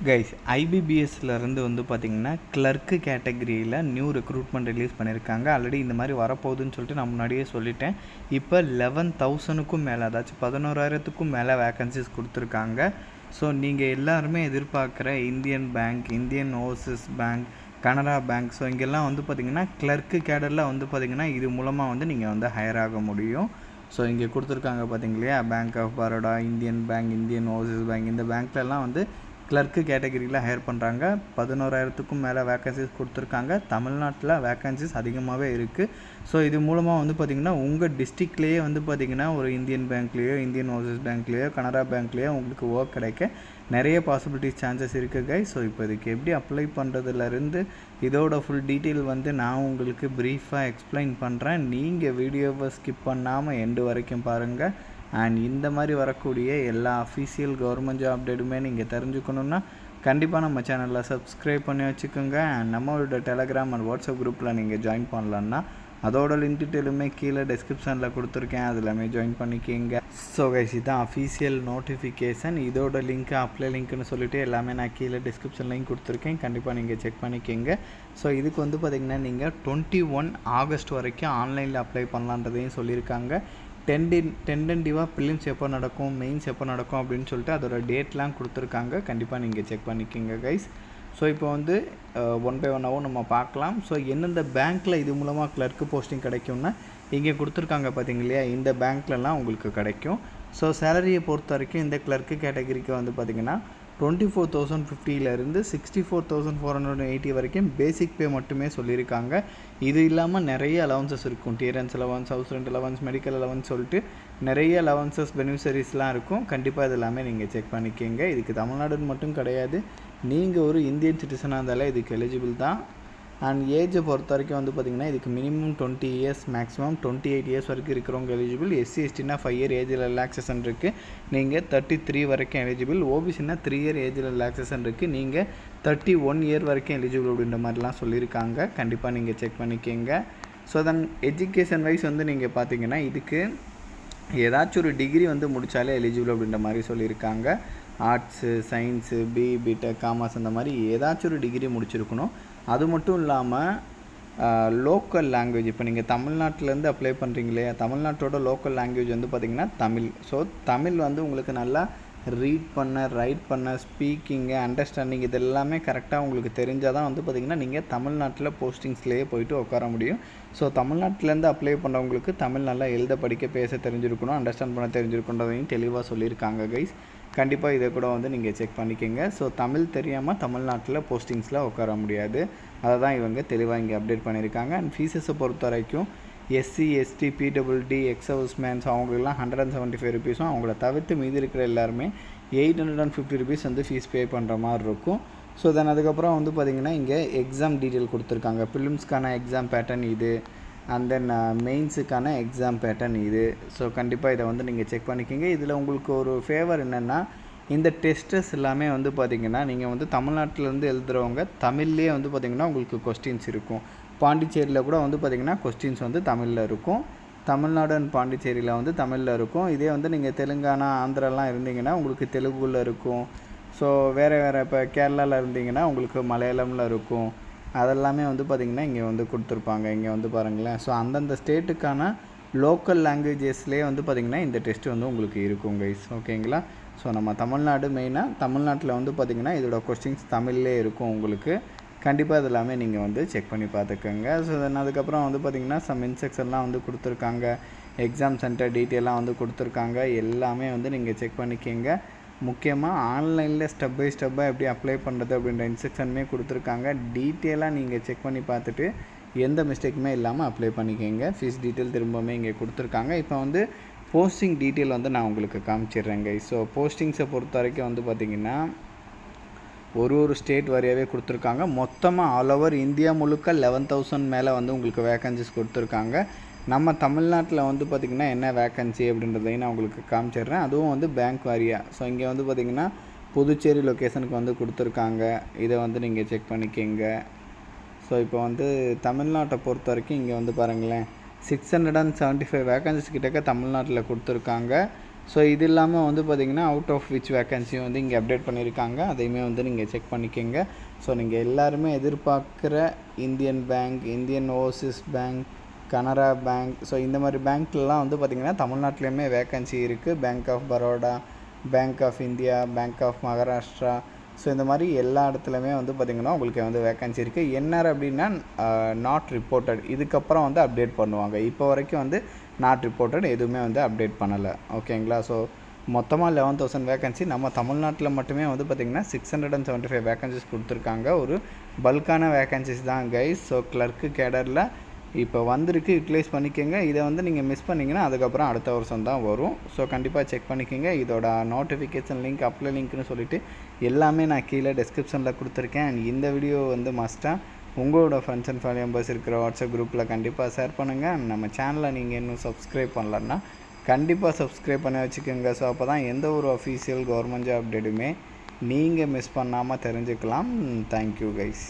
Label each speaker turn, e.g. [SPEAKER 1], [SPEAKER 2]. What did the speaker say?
[SPEAKER 1] Guys ஐபிபிஎஸ்லேருந்து வந்து பார்த்திங்கன்னா clerk கேட்டகரியில் நியூ ரெக்ரூட்மெண்ட் ரிலீஸ் பண்ணியிருக்காங்க. ஆல்ரெடி இந்த மாதிரி வரப்போகுதுன்னு சொல்லிட்டு நான் முன்னாடியே சொல்லிட்டேன். இப்போ 11,000க்கும் மேலே, அதாச்சும் 11,000க்கும் மேலே வேக்கன்சிஸ் கொடுத்துருக்காங்க. ஸோ நீங்கள் எல்லாருமே எதிர்பார்க்குற Indian bank, Indian overseas bank, Canara bank, so இங்கெல்லாம் வந்து பார்த்திங்கன்னா கிளர்க்கு கேடரில் வந்து பார்த்திங்கன்னா இது மூலமாக வந்து நீங்கள் வந்து ஹையர் ஆக முடியும். ஸோ இங்கே கொடுத்துருக்காங்க பார்த்திங்க இல்லையா, bank of Baroda, Indian bank, Indian overseas bank, இந்த பேங்க்லலாம் வந்து கிளர்க்கு கேட்டகரியில் ஹையர் பண்ணுறாங்க. 11,000க்கும் மேலே வேக்கன்சிஸ் கொடுத்துருக்காங்க. தமிழ்நாட்டில் வேக்கன்சிஸ் அதிகமாகவே இருக்குது. ஸோ இது மூலமாக வந்து பார்த்திங்கன்னா உங்கள் டிஸ்ட்ரிக்ட்லேயே வந்து பார்த்திங்கன்னா ஒரு இந்தியன் பேங்க்லேயோ, இந்தியன் ஓவர்சீஸ் பேங்க்லேயோ, கனரா பேங்க்லேயோ உங்களுக்கு ஒர்க் கிடைக்க நிறைய பாசிபிலிட்டிஸ் சான்சஸ் இருக்குது கைஸ். ஸோ இப்போ இதுக்கு எப்படி அப்ளை பண்ணுறதுலேருந்து இதோட ஃபுல் டீட்டெயில் வந்து நான் உங்களுக்கு ப்ரீஃபாக எக்ஸ்பிளைன் பண்ணுறேன். நீங்கள் வீடியோவை ஸ்கிப் பண்ணாமல் எண்டு வரைக்கும் பாருங்கள். அண்ட் இந்த மாதிரி வரக்கூடிய எல்லா அஃபீஷியல் கவர்மெண்ட் ஜாப் அப்டேட்டுமே நீங்கள் தெரிஞ்சுக்கணுன்னா கண்டிப்பாக நம்ம சேனலில் சப்ஸ்கிரைப் பண்ணி வச்சுக்கோங்க. அண்ட் நம்மளோட டெலகிராம் அண்ட் வாட்ஸ்அப் குரூப்பில் நீங்கள் ஜாயின் பண்ணலான்னா அதோட லிங்க் டீட்டெயிலுமே கீழே டிஸ்கிரிப்ஷனில் கொடுத்துருக்கேன், அதில் ஜாயின் பண்ணிக்கிங்க. ஸோ கைஸ் இதுதான் அஃபீஷியல் நோட்டிஃபிகேஷன். இதோட லிங்க்கு அப்ளை லிங்க்னு சொல்லிவிட்டு எல்லாமே நான் கீழே டிஸ்கிரிப்ஷன்லையும் கொடுத்துருக்கேன், கண்டிப்பாக நீங்கள் செக் பண்ணிக்கிங்க. ஸோ இதுக்கு வந்து பார்த்திங்கன்னா நீங்கள் 21 ஆகஸ்ட் வரைக்கும் ஆன்லைனில் அப்ளை பண்ணலான்றதையும் சொல்லியிருக்காங்க. டென்டென்டிவாக ப்ரிலிம்ஸ் எப்போ நடக்கும், மெயின்ஸ் எப்போ நடக்கும் அப்படின்னு சொல்லிட்டு அதோட டேட்லாம் கொடுத்துருக்காங்க, கண்டிப்பாக நீங்கள் செக் பண்ணிக்கிங்க கைஸ். ஸோ இப்போ வந்து ஒன் பை ஒன்னாகவும் நம்ம பார்க்கலாம். ஸோ எந்தெந்த பேங்க்கில் இது மூலமாக கிளர்க்கு போஸ்டிங் கிடைக்கும்னா இங்கே கொடுத்துருக்காங்க பார்த்தீங்க இல்லையா, இந்த பேங்க்லலாம் உங்களுக்கு கிடைக்கும். ஸோ சேலரியை பொறுத்த வரைக்கும் இந்த கிளர்க்கு கேட்டகரிக்கு வந்து பார்த்திங்கன்னா 24,050 64,480 வரைக்கும் பேசிக் பே மட்டுமே சொல்லியிருக்காங்க. இது இல்லாமல் நிறைய அலவன்சஸ் இருக்கும். Dearness allowance, house rent allowance, medical allowance சொல்லிட்டு நிறைய அலவன்சஸ், பெனிஃபிஷரிஸ்லாம் இருக்கும். கண்டிப்பாக இது எல்லாமே நீங்கள் செக் பண்ணிக்கோங்க. இதுக்கு தமிழ்நாடுன்னு மட்டும் கிடையாது, நீங்கள் ஒரு இந்தியன் சிட்டிசனாக இருந்தாலே இதுக்கு எலிஜிபிள் தான். அண்ட் ஏஜை பொறுத்த வரைக்கும் வந்து பார்த்திங்கன்னா இதுக்கு மினிமம் 20 இயர்ஸ், மேக்ஸிமம் 28 இயர்ஸ் வரைக்கும் இருக்கிறவங்க எலிஜிபிள். எஸ்சி எஸ்டினா 5 இயர் ஏஜில் ரிலாக்ஸேஷன் இருக்குது, நீங்கள் 33 வரைக்கும் எலிஜிபிள். ஓபிசினா 3 இயர் ஏஜில் ரிலாக்ஸேஷன் இருக்குது, நீங்கள் 31 இயர் வரைக்கும் எலிஜிபிள் அப்படின்ற மாதிரிலாம் சொல்லியிருக்காங்க. கண்டிப்பாக நீங்கள் செக் பண்ணிக்கோங்க. ஸோ தென் எஜுகேஷன் வைஸ் வந்து நீங்கள் பார்த்தீங்கன்னா இதுக்கு ஏதாச்சும் ஒரு டிகிரி வந்து முடித்தாலே எலிஜிபிள் அப்படின்ற மாதிரி சொல்லியிருக்காங்க. ஆர்ட்ஸு, சயின்ஸு, பிடெக், காமர்ஸ் அந்த மாதிரி ஏதாச்சும் ஒரு டிகிரி முடிச்சிருக்கணும். அது மட்டும் இல்லாமல் லோக்கல் லாங்குவேஜ், இப்போ நீங்கள் தமிழ்நாட்டிலேருந்து அப்ளை பண்ணுறீங்க இல்லையா, தமிழ்நாட்டோட லோக்கல் லாங்குவேஜ் வந்து பார்த்திங்கன்னா தமிழ். ஸோ தமிழ் வந்து உங்களுக்கு நல்லா ரீட் பண்ண, ரைட் பண்ண, ஸ்பீக்கிங்கு, அண்டர்ஸ்டாண்டிங் இது எல்லாமே கரெக்டாக உங்களுக்கு தெரிஞ்சால் தான் வந்து பார்த்திங்கன்னா நீங்கள் தமிழ்நாட்டில் போஸ்டிங்ஸ்லேயே போயிட்டு உட்கார முடியும். ஸோ தமிழ்நாட்டிலேருந்து அப்ளை பண்ணுறவங்களுக்கு தமிழ் நல்லா எழுத, படிக்க, பேச தெரிஞ்சிருக்கணும், அண்டர்ஸ்டாண்ட் பண்ண தெரிஞ்சிருக்குன்றதையும் தெளிவாக சொல்லியிருக்காங்க கைஸ். கண்டிப்பாக இதை கூட வந்து நீங்கள் செக் பண்ணிக்கோங்க. ஸோ தமிழ் தெரியாமல் தமிழ்நாட்டில் போஸ்டிங்ஸில் உட்கார முடியாது, அதை தான் இவங்க தெளிவாக இங்கே அப்டேட் பண்ணியிருக்காங்க. அண்ட் ஃபீஸஸை பொறுத்த வரைக்கும் எஸ்சி, எஸ்டி, பிடபிள்டி, எக்ஸ் ஹவுஸ்மேன்ஸ் அவங்களெலாம் 175 ருபீஸும், அவங்கள தவிர்த்து மீதி இருக்கிற எல்லாருமே 850 ருபீஸ் வந்து ஃபீஸ் பே பண்ணுற மாதிரி இருக்கும். ஸோ தென் அதுக்கப்புறம் வந்து பார்த்திங்கன்னா இங்கே எக்ஸாம் டீட்டெயில் கொடுத்துருக்காங்க. ப்ரிலிம்ஸ்க்கான எக்ஸாம் பேட்டர்ன் இது, அண்ட் தென் மெயின்ஸுக்கான எக்ஸாம் பேட்டர்ன் இது. ஸோ கண்டிப்பாக இதை வந்து நீங்கள் செக் பண்ணிக்கிங்க. இதில் உங்களுக்கு ஒரு ஃபேவர் என்னென்னா, இந்த டெஸ்டஸ் எல்லாமே வந்து பார்த்திங்கன்னா நீங்கள் வந்து தமிழ்நாட்டிலேருந்து எழுதுகிறவங்க தமிழ்லேயே வந்து பார்த்திங்கன்னா உங்களுக்கு கொஸ்டின்ஸ் இருக்கும். பாண்டிச்சேரியில் கூட வந்து பார்த்திங்கன்னா கொஸ்டின்ஸ் வந்து தமிழில் இருக்கும். தமிழ்நாடு அண்ட் பாண்டிச்சேரியில் வந்து தமிழில் இருக்கும். இதே வந்து நீங்கள் தெலுங்கானா, ஆந்திராலாம் இருந்தீங்கன்னா உங்களுக்கு தெலுங்குல இருக்கும். ஸோ வேறு இப்போ கேரளாவில் இருந்தீங்கன்னா உங்களுக்கு மலையாளமில் இருக்கும். அதெல்லாமே வந்து பார்த்திங்கன்னா இங்கே வந்து கொடுத்துருப்பாங்க. இங்கே வந்து பாருங்களேன். ஸோ அந்தந்த ஸ்டேட்டுக்கான லோக்கல் லாங்குவேஜஸ்லேயே வந்து பார்த்திங்கன்னா இந்த டெஸ்ட்டு வந்து உங்களுக்கு இருக்கும் கைஸ், ஓகேங்களா. ஸோ நம்ம தமிழ்நாடு மெயினாக தமிழ்நாட்டில் வந்து பார்த்திங்கன்னா இதோட கொஸ்டின்ஸ் தமிழ்லே இருக்கும் உங்களுக்கு. கண்டிப்பாக இது எல்லாமே நீங்கள் வந்து செக் பண்ணி பார்த்துக்கோங்க. ஸோ தென் அதுக்கப்புறம் வந்து பார்த்திங்கன்னா சம் இன்ஸ்ட்ரக்ஷன்லாம் வந்து கொடுத்துருக்காங்க, எக்ஸாம் சென்டர் டீட்டெயிலாம் வந்து கொடுத்துருக்காங்க, எல்லாமே வந்து நீங்கள் செக் பண்ணிக்கோங்க. முக்கியமாக ஆன்லைனில் ஸ்டெப் பை ஸ்டெப்பாக எப்படி அப்ளை பண்ணுறது அப்படின்ற இன்ஸ்ட்ரக்ஷனுமே கொடுத்துருக்காங்க. டீட்டெயிலாக நீங்கள் செக் பண்ணி பார்த்துட்டு எந்த மிஸ்டேக்குமே இல்லாமல் அப்ளை பண்ணிக்கோங்க. ஃபீஸ் டீட்டெயில் திரும்பவுமே இங்கே கொடுத்துருக்காங்க. இப்போ வந்து போஸ்டிங் டீட்டெயில் வந்து நான் உங்களுக்கு காமிச்சிடுறேங்க. ஸோ போஸ்டிங்ஸை பொறுத்த வரைக்கும் வந்து பார்த்திங்கன்னா ஒரு ஸ்டேட் வரையாகவே கொடுத்துருக்காங்க. மொத்தமாக ஆல் ஓவர் இந்தியா முழுக்க 11,000 மேலே வந்து உங்களுக்கு வேக்கன்சிஸ் கொடுத்துருக்காங்க. நம்ம தமிழ்நாட்டில் வந்து பார்த்திங்கன்னா என்ன வேக்கன்சி அப்படின்றதையும் நான் உங்களுக்கு காமிச்சிடுறேன், அதுவும் வந்து பேங்க் வாரியாக. ஸோ இங்கே வந்து பார்த்திங்கன்னா புதுச்சேரி லொக்கேஷனுக்கு வந்து கொடுத்துருக்காங்க, இதை வந்து நீங்கள் செக் பண்ணிக்கோங்க. ஸோ இப்போ வந்து தமிழ்நாட்டை பொறுத்த வரைக்கும் இங்கே வந்து பாருங்களேன் 675 வேக்கன்சிஸ் கிட்டக்க தமிழ்நாட்டில் கொடுத்துருக்காங்க. ஸோ இது இல்லாமல் வந்து பார்த்திங்கன்னா அவுட் ஆஃப் விச் வேக்கன்சியும் வந்து இங்கே அப்டேட் பண்ணியிருக்காங்க, அதையுமே வந்து நீங்கள் செக் பண்ணிக்கோங்க. ஸோ நீங்கள் எல்லாருமே எதிர்பார்க்குற Indian bank, Indian overseas bank, Canara bank, so இந்த மாதிரி பேங்க்லாம் வந்து பார்த்திங்கன்னா தமிழ்நாட்டிலையுமே வேக்கன்சி இருக்குது. Bank of Baroda, bank of India, bank of Maharashtra, so இந்த மாதிரி எல்லா இடத்துலையுமே வந்து பார்த்திங்கன்னா உங்களுக்கு வந்து வேக்கன்சி இருக்குது. என்ன அப்படின்னா நாட் ரிப்போர்ட்டட், இதுக்கப்புறம் வந்து அப்டேட் பண்ணுவாங்க. இப்போ வரைக்கும் வந்து நாட் ரிப்போர்ட்டட் எதுவுமே வந்து அப்டேட் பண்ணலை. ஓகேங்களா? ஸோ மொத்தமாக 11,000 வேக்கன்சி நம்ம தமிழ்நாட்டில் மட்டுமே வந்து பார்த்திங்கன்னா 675 வேக்கன்சிஸ் கொடுத்துருக்காங்க. ஒரு பல்கான வேக்கன்சிஸ் தான் கைஸ். ஸோ கிளர்க்கு கேடரில் இப்போ வந்திருக்கு, யூட்டிலைஸ் பண்ணிக்கோங்க. இதை வந்து நீங்கள் மிஸ் பண்ணிங்கன்னா அதுக்கப்புறம் அடுத்த வருஷம் தான் வரும். ஸோ கண்டிப்பாக செக் பண்ணிக்கோங்க. இதோட நோட்டிஃபிகேஷன் லிங்க், அப்ளை லிங்க்னு சொல்லிவிட்டு எல்லாமே நான் கீழே டிஸ்கிரிப்ஷனில் கொடுத்துருக்கேன். அண்ட் இந்த வீடியோ வந்து மஸ்ட்டாக உங்களோட ஃப்ரெண்ட்ஸ் அண்ட் ஃபேமிலி மெம்பர்ஸ் இருக்கிற வாட்ஸ்அப் குரூப்பில் கண்டிப்பாக ஷேர் பண்ணுங்கள். நம்ம சேனலை நீங்கள் இன்னும் சப்ஸ்கிரைப் பண்ணலன்னா கண்டிப்பாக சப்ஸ்கிரைப் பண்ணி வச்சுக்கோங்க. ஸோ அப்போ தான் எந்த ஒரு அஃபீஷியல் கவர்மெண்ட் ஜாப் அப்டேட்டுமே நீங்கள் மிஸ் பண்ணாமல் தெரிஞ்சுக்கலாம். Thank you guys.